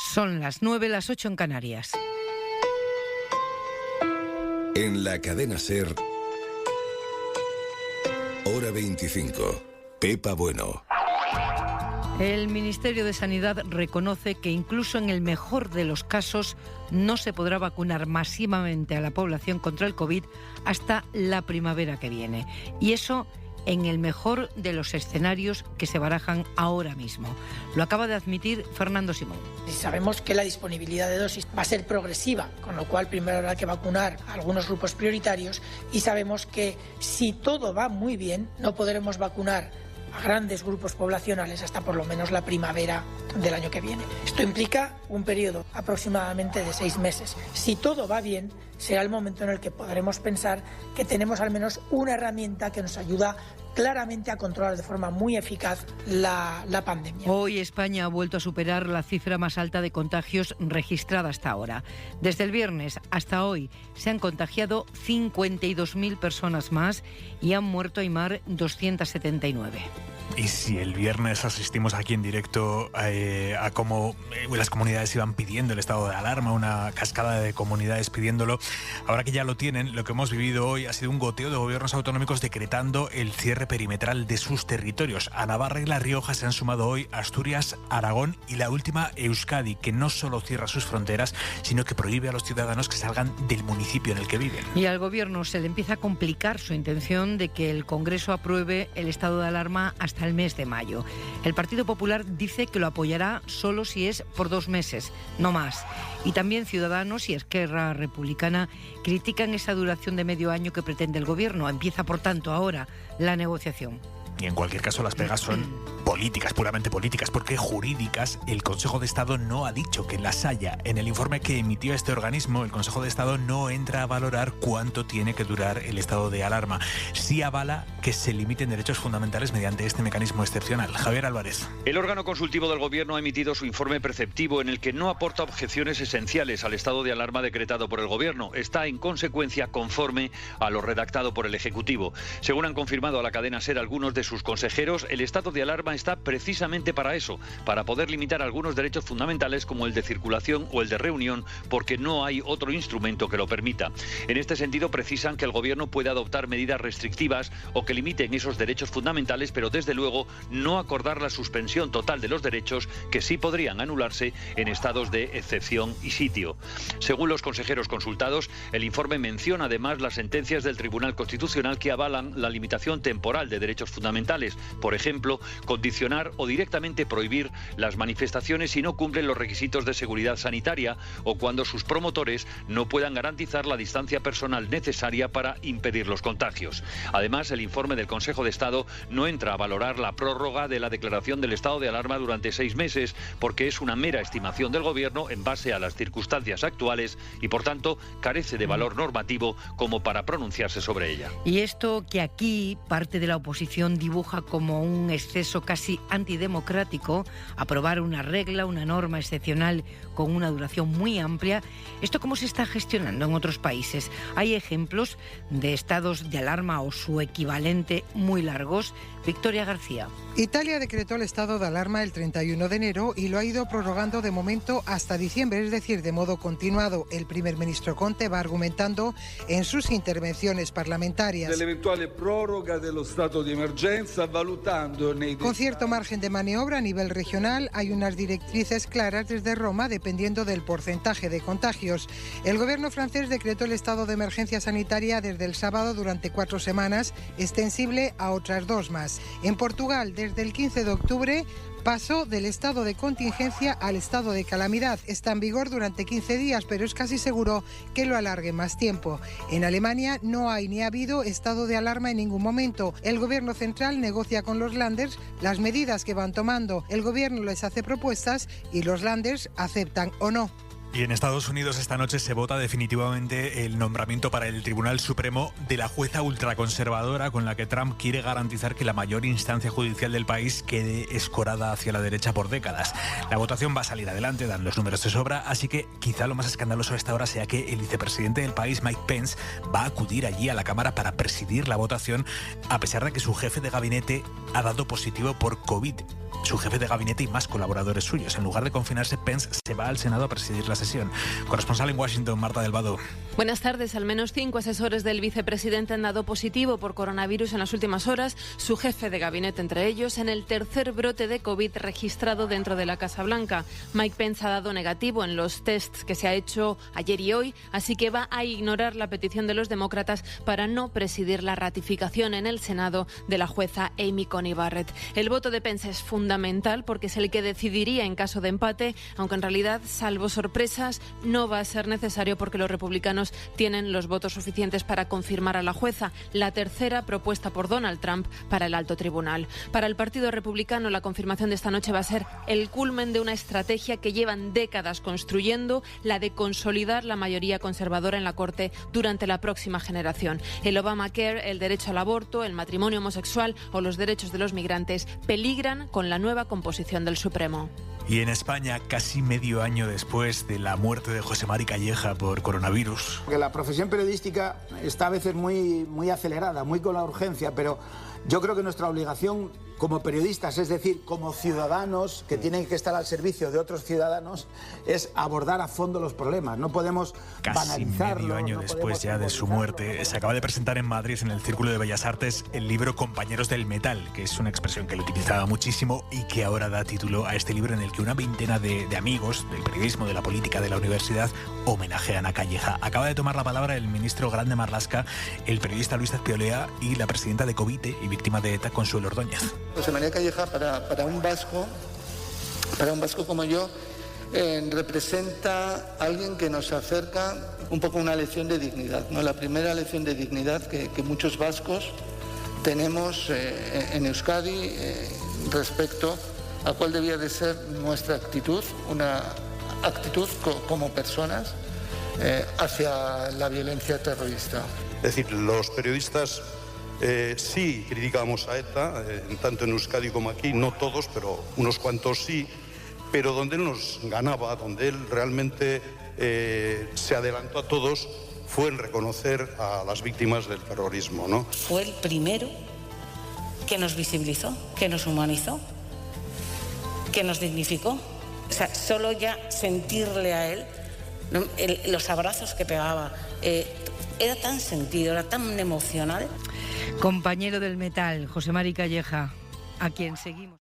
Son las 9, las 8 en Canarias. En la cadena SER, hora 25. Pepa Bueno. El Ministerio de Sanidad reconoce que incluso en el mejor de los casos no se podrá vacunar masivamente a la población contra el COVID hasta la primavera que viene. Y eso en el mejor de los escenarios que se barajan ahora mismo. Lo acaba de admitir Fernando Simón. Sabemos que la disponibilidad de dosis va a ser progresiva, con lo cual primero habrá que vacunar a algunos grupos prioritarios, y sabemos que si todo va muy bien no podremos vacunar a grandes grupos poblacionales hasta por lo menos la primavera del año que viene. Esto implica un periodo aproximadamente de 6 meses. Si todo va bien, será el momento en el que podremos pensar que tenemos al menos una herramienta que nos ayuda claramente a controlar de forma muy eficaz la pandemia. Hoy España ha vuelto a superar la cifra más alta de contagios registrada hasta ahora. Desde el viernes hasta hoy se han contagiado 52.000 personas más y han muerto, Aymar, 279. Y si el viernes asistimos aquí en directo a cómo las comunidades iban pidiendo el estado de alarma, una cascada de comunidades pidiéndolo, ahora que ya lo tienen, lo que hemos vivido hoy ha sido un goteo de gobiernos autonómicos decretando el cierre perimetral de sus territorios. A Navarra y La Rioja se han sumado hoy Asturias, Aragón y la última Euskadi, que no solo cierra sus fronteras, sino que prohíbe a los ciudadanos que salgan del municipio en el que viven. Y al gobierno se le empieza a complicar su intención de que el Congreso apruebe el estado de alarma hasta el mes de mayo. El Partido Popular dice que lo apoyará solo si es por 2 meses, no más. Y también Ciudadanos y Esquerra Republicana critican esa duración de medio año que pretende el gobierno. Empieza, por tanto, ahora la negociación. Y en cualquier caso las pegas son políticas, puramente políticas, porque jurídicas el Consejo de Estado no ha dicho que las haya. En el informe que emitió este organismo, el Consejo de Estado no entra a valorar cuánto tiene que durar el estado de alarma. Sí avala que se limiten derechos fundamentales mediante este mecanismo excepcional. Javier Álvarez. El órgano consultivo del Gobierno ha emitido su informe preceptivo en el que no aporta objeciones esenciales al estado de alarma decretado por el Gobierno. Está en consecuencia conforme a lo redactado por el Ejecutivo. Según han confirmado a la cadena SER algunos de sus consejeros, el estado de alarma está precisamente para eso, para poder limitar algunos derechos fundamentales como el de circulación o el de reunión, porque no hay otro instrumento que lo permita. En este sentido, precisan que el Gobierno puede adoptar medidas restrictivas o que limiten esos derechos fundamentales, pero desde luego no acordar la suspensión total de los derechos, que sí podrían anularse en estados de excepción y sitio. Según los consejeros consultados, el informe menciona además las sentencias del Tribunal Constitucional que avalan la limitación temporal de derechos fundamentales. Por ejemplo, condicionar o directamente prohibir las manifestaciones si no cumplen los requisitos de seguridad sanitaria o cuando sus promotores no puedan garantizar la distancia personal necesaria para impedir los contagios. Además, el informe del Consejo de Estado no entra a valorar la prórroga de la declaración del estado de alarma durante 6 meses, porque es una mera estimación del Gobierno en base a las circunstancias actuales y, por tanto, carece de valor normativo como para pronunciarse sobre ella. Y esto que aquí parte de la oposición dibuja como un exceso casi antidemocrático, aprobar una regla, una norma excepcional con una duración muy amplia. ¿Esto cómo se está gestionando en otros países? ¿Hay ejemplos de estados de alarma o su equivalente muy largos? Victoria García. Italia decretó el estado de alarma el 31 de enero y lo ha ido prorrogando de momento hasta diciembre, es decir, de modo continuado. El primer ministro Conte va argumentando en sus intervenciones parlamentarias. Dell'eventuale proroga dello stato di emergenza, valutando con cierto margen de maniobra a nivel regional, hay unas directrices claras desde Roma dependiendo del porcentaje de contagios. El gobierno francés decretó el estado de emergencia sanitaria desde el sábado durante 4 semanas, extensible a otras 2 más. En Portugal, desde el 15 de octubre, pasó del estado de contingencia al estado de calamidad. Está en vigor durante 15 días, pero es casi seguro que lo alargue más tiempo. En Alemania no hay ni ha habido estado de alarma en ningún momento. El gobierno central negocia con los Länders las medidas que van tomando. El gobierno les hace propuestas y los Länders aceptan o no. Y en Estados Unidos esta noche se vota definitivamente el nombramiento para el Tribunal Supremo de la jueza ultraconservadora con la que Trump quiere garantizar que la mayor instancia judicial del país quede escorada hacia la derecha por décadas. La votación va a salir adelante, dan los números de sobra, así que quizá lo más escandaloso a esta hora sea que el vicepresidente del país, Mike Pence, va a acudir allí a la Cámara para presidir la votación, a pesar de que su jefe de gabinete ha dado positivo por COVID. Su jefe de gabinete y más colaboradores suyos. En lugar de confinarse, Pence se va al Senado a presidir la sesión. Corresponsal en Washington, Marta del Vado. Buenas tardes. Al menos 5 asesores del vicepresidente han dado positivo por coronavirus en las últimas horas. Su jefe de gabinete entre ellos, en el tercer brote de COVID registrado dentro de la Casa Blanca. Mike Pence ha dado negativo en los tests que se ha hecho ayer y hoy, así que va a ignorar la petición de los demócratas para no presidir la ratificación en el Senado de la jueza Amy Coney Barrett. El voto de Pence es fundamental porque es el que decidiría en caso de empate, aunque en realidad, salvo sorpresas, no va a ser necesario porque los republicanos tienen los votos suficientes para confirmar a la jueza, la tercera propuesta por Donald Trump para el alto tribunal. Para el Partido Republicano, la confirmación de esta noche va a ser el culmen de una estrategia que llevan décadas construyendo, la de consolidar la mayoría conservadora en la Corte durante la próxima generación. El Obamacare, el derecho al aborto, el matrimonio homosexual o los derechos de los migrantes peligran con la nueva composición del Supremo. Y en España, casi medio año después de la muerte de José Mari Calleja por coronavirus. Porque la profesión periodística está a veces muy acelerada, muy con la urgencia, pero yo creo que nuestra obligación como periodistas, es decir, como ciudadanos que tienen que estar al servicio de otros ciudadanos, es abordar a fondo los problemas. No podemos banalizarlo. Casi medio año después ya de su muerte, se acaba de presentar en Madrid, en el Círculo de Bellas Artes, el libro Compañeros del Metal, que es una expresión que él utilizaba muchísimo y que ahora da título a este libro en el que una veintena de amigos del periodismo, de la política, de la universidad, homenajean a Calleja. Acaba de tomar la palabra el ministro Grande Marlaska, el periodista Luis Azpiolea y la presidenta de Covite y víctima de ETA, Consuelo Ordóñez. José María Calleja, para un vasco como yo, representa a alguien que nos acerca un poco a una lección de dignidad, ¿no? La primera lección de dignidad que muchos vascos tenemos en Euskadi respecto a cuál debía de ser nuestra actitud, una actitud como personas hacia la violencia terrorista. Es decir, los periodistas sí criticamos a ETA, tanto en Euskadi como aquí, no todos, pero unos cuantos sí, pero donde él nos ganaba, donde él realmente se adelantó a todos, fue en reconocer a las víctimas del terrorismo, ¿no? Fue el primero que nos visibilizó, que nos humanizó, que nos dignificó. O sea, solo ya sentirle a él, los abrazos que pegaba, era tan sentido, era tan emocional. Compañero del metal, José Mari Calleja, a quien seguimos.